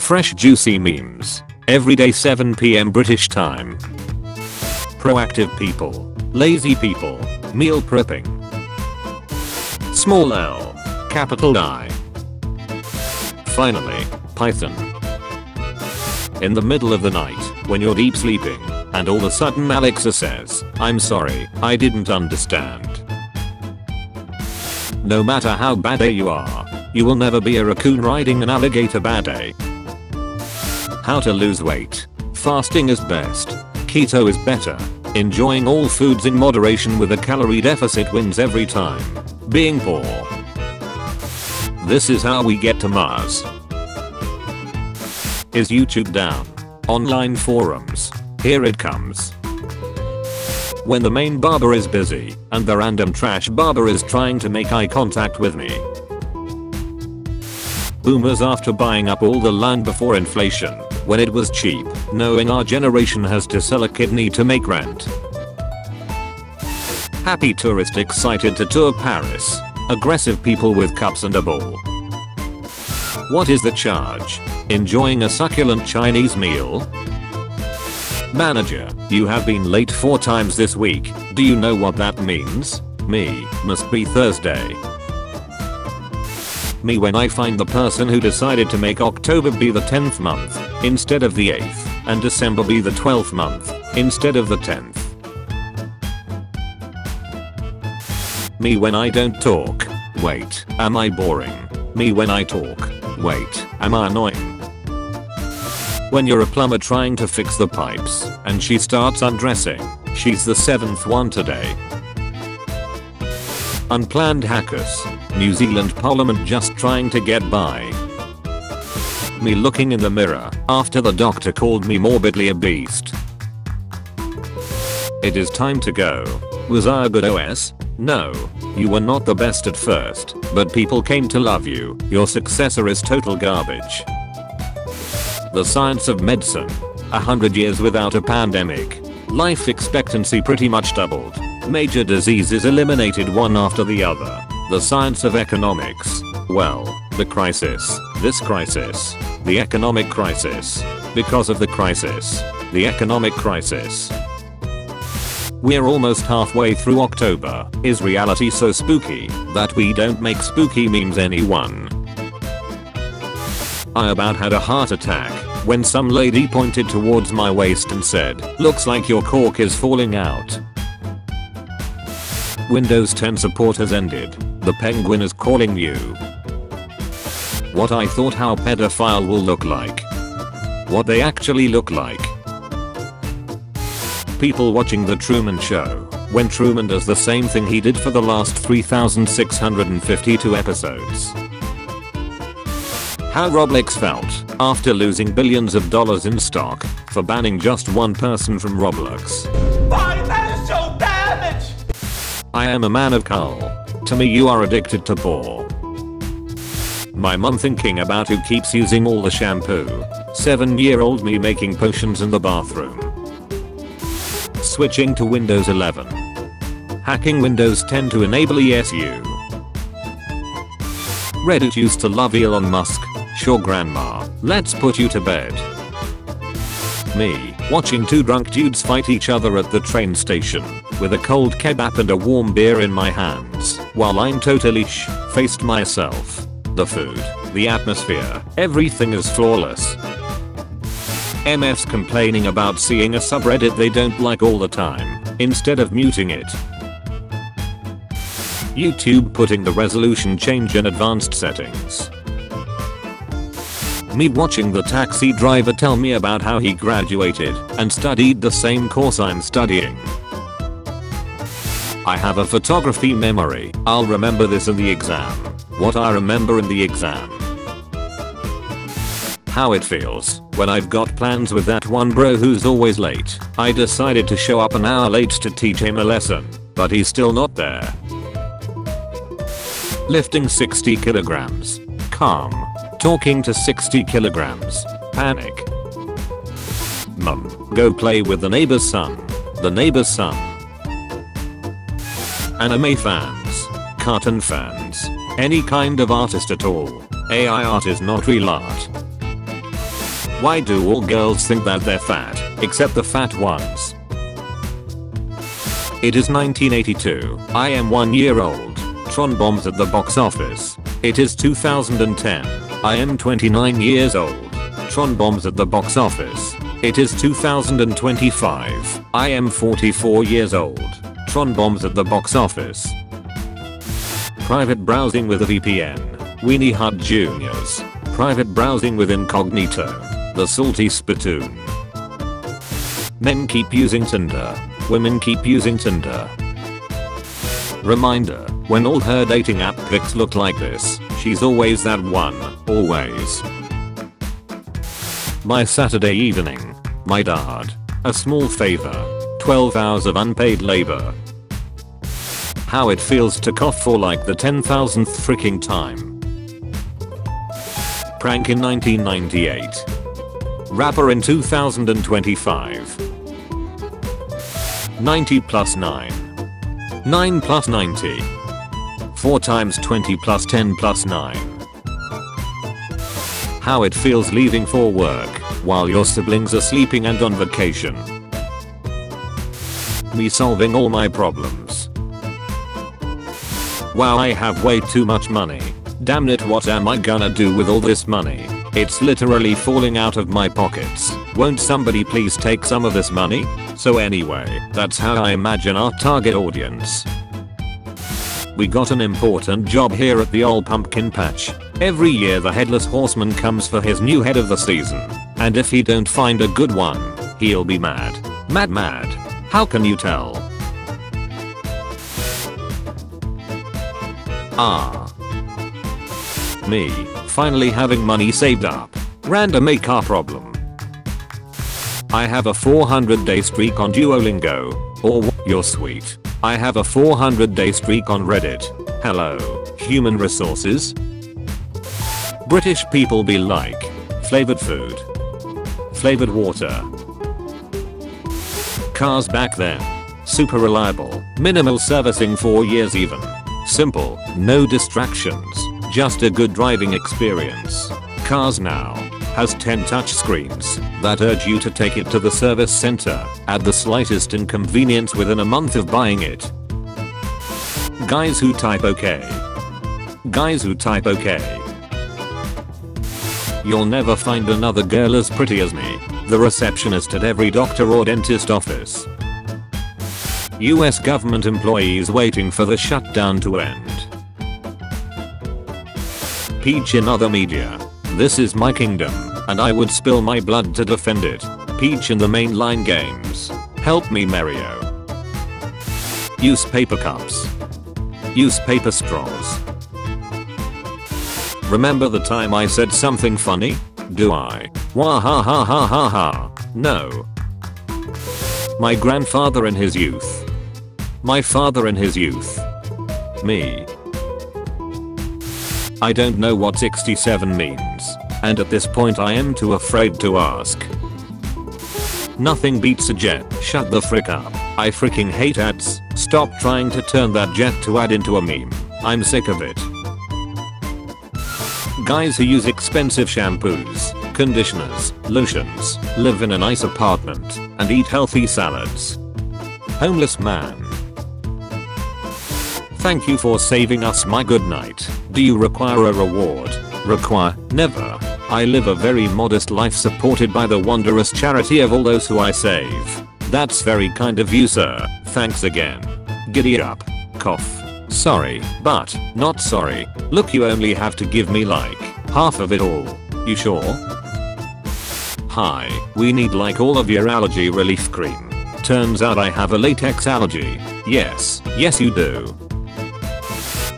Fresh juicy memes. Every day 7 PM British time. Proactive people. Lazy people. Meal prepping. Small L. Capital I. Finally, Python. In the middle of the night, when you're deep sleeping, and all of a sudden Alexa says, "I'm sorry, I didn't understand." No matter how bad you are, you will never be a raccoon riding an alligator bad day. How to lose weight. Fasting is best. Keto is better. Enjoying all foods in moderation with a calorie deficit wins every time. Being poor. This is how we get to Mars. Is YouTube down? Online forums. Here it comes. When the main barber is busy, and the random trash barber is trying to make eye contact with me. Boomers after buying up all the land before inflation, when it was cheap, knowing our generation has to sell a kidney to make rent. Happy tourist excited to tour Paris. Aggressive people with cups and a ball. What is the charge? Enjoying a succulent Chinese meal? Manager, you have been late 4 times this week. Do you know what that means? Me, must be Thursday. Me when I find the person who decided to make October be the 10th month, instead of the 8th, and December be the 12th month, instead of the 10th. Me when I don't talk. Wait, am I boring? Me when I talk. Wait, am I annoying? When you're a plumber trying to fix the pipes, and she starts undressing. She's the 7th one today. Unplanned hackers. New Zealand Parliament just trying to get by. Me looking in the mirror after the doctor called me morbidly obese. It is time to go. Was I a good OS? No. You were not the best at first, but people came to love you. Your successor is total garbage. The science of medicine. 100 years without a pandemic. Life expectancy pretty much doubled. Major diseases eliminated one after the other. The science of economics. Well, the crisis. This crisis. The economic crisis. Because of the crisis. The economic crisis. We're almost halfway through October. Is reality so spooky that we don't make spooky memes anyone? I about had a heart attack when some lady pointed towards my waist and said, "Looks like your cork is falling out." Windows 10 support has ended. The penguin is calling you. What I thought how pedophile will look like. What they actually look like. People watching the Truman Show, when Truman does the same thing he did for the last 3,652 episodes. How Roblox felt after losing billions of dollars in stock for banning just one person from Roblox. Why, that is so damaged! I am a man of Carl. To me you are addicted to porn. My mum thinking about who keeps using all the shampoo. 7-year-old me making potions in the bathroom. Switching to Windows 11. Hacking Windows 10 to enable ESU. Reddit used to love Elon Musk. Sure grandma, let's put you to bed. Me, watching 2 drunk dudes fight each other at the train station, with a cold kebab and a warm beer in my hands, while I'm totally faced myself. The food, the atmosphere, everything is flawless. MFs complaining about seeing a subreddit they don't like all the time, instead of muting it. YouTube putting the resolution change in advanced settings. Me watching the taxi driver tell me about how he graduated and studied the same course I'm studying. I have a photography memory. I'll remember this in the exam. What I remember in the exam. How it feels when I've got plans with that one bro who's always late. I decided to show up an hour late to teach him a lesson, but he's still not there. Lifting 60 kilograms. Calm. Talking to 60 kilograms. Panic. Mum, go play with the neighbor's son. The neighbor's son. Anime fans. Cartoon fans. Any kind of artist at all. AI art is not real art. Why do all girls think that they're fat, except the fat ones? It is 1982. I am 1 year old. Tron bombs at the box office. It is 2010. I am 29 years old. Tron bombs at the box office. It is 2025. I am 44 years old. Tron bombs at the box office. Private browsing with a VPN. Weenie Hut Juniors. Private browsing with incognito. The salty spittoon. Men keep using Tinder. Women keep using Tinder. Reminder, when all her dating app pics look like this, she's always that one, always. My Saturday evening. My dad. A small favor. 12 hours of unpaid labor. How it feels to cough for like the 10,000th freaking time. Prank in 1998. Rapper in 2025. 90 plus 9. 9 plus 90. 4 times 20 plus 10 plus 9. How it feels leaving for work while your siblings are sleeping and on vacation. Me solving all my problems. Wow, I have way too much money. Damn it, what am I gonna do with all this money? It's literally falling out of my pockets. Won't somebody please take some of this money? So anyway, that's how I imagine our target audience. We got an important job here at the old pumpkin patch. Every year the headless horseman comes for his new head of the season. And if he don't find a good one, he'll be mad. Mad. How can you tell? Me, finally having money saved up. Random car problem. I have a 400-day streak on Duolingo. Or you're sweet. I have a 400-day streak on Reddit. Hello, human resources? British people be like, flavored food. Flavored water. Cars back then. Super reliable. Minimal servicing 4 years even. Simple. No distractions. Just a good driving experience. Cars now. Has 10 touch screens that urge you to take it to the service center at the slightest inconvenience within a month of buying it. Guys who type okay. Guys who type okay. You'll never find another girl as pretty as me, the receptionist at every doctor or dentist office. US government employees waiting for the shutdown to end. Peach in other media. This is my kingdom, and I would spill my blood to defend it. Peach in the mainline games. Help me, Mario. Use paper cups. Use paper straws. Remember the time I said something funny? Do I? Wah ha ha ha ha ha. No. My grandfather in his youth. My father in his youth. Me. I don't know what 67 means, and at this point I am too afraid to ask. Nothing beats a jet. Shut the frick up. I freaking hate ads. Stop trying to turn that jet to ad into a meme. I'm sick of it. Guys who use expensive shampoos, conditioners, lotions, live in a nice apartment, and eat healthy salads. Homeless man. Thank you for saving us, my good night. Do you require a reward? Require? Never. I live a very modest life supported by the wondrous charity of all those who I save. That's very kind of you, sir. Thanks again. Giddy up. Cough. Sorry, but not sorry. Look, you only have to give me like half of it all. You sure? Hi, we need like all of your allergy relief cream. Turns out I have a latex allergy. Yes you do.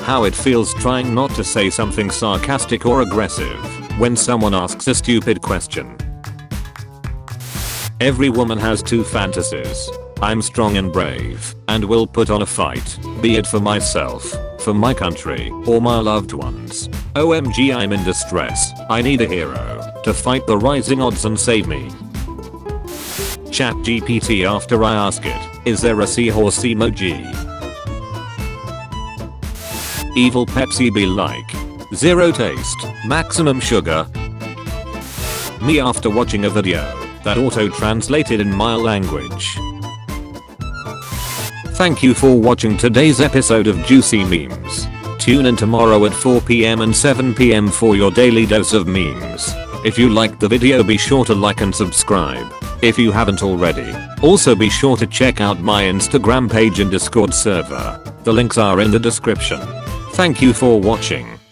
How it feels trying not to say something sarcastic or aggressive when someone asks a stupid question. Every woman has two fantasies. I'm strong and brave and will put on a fight, be it for myself, for my country, or my loved ones. OMG, I'm in distress. I need a hero to fight the rising odds and save me. ChatGPT after I ask it, is there a seahorse emoji? Evil Pepsi be like, zero taste, maximum sugar. Me after watching a video that auto-translated in my language. Thank you for watching today's episode of Juicy Memes. Tune in tomorrow at 4 PM and 7 PM for your daily dose of memes. If you liked the video, be sure to like and subscribe if you haven't already. Also be sure to check out my Instagram page and Discord server. The links are in the description. Thank you for watching.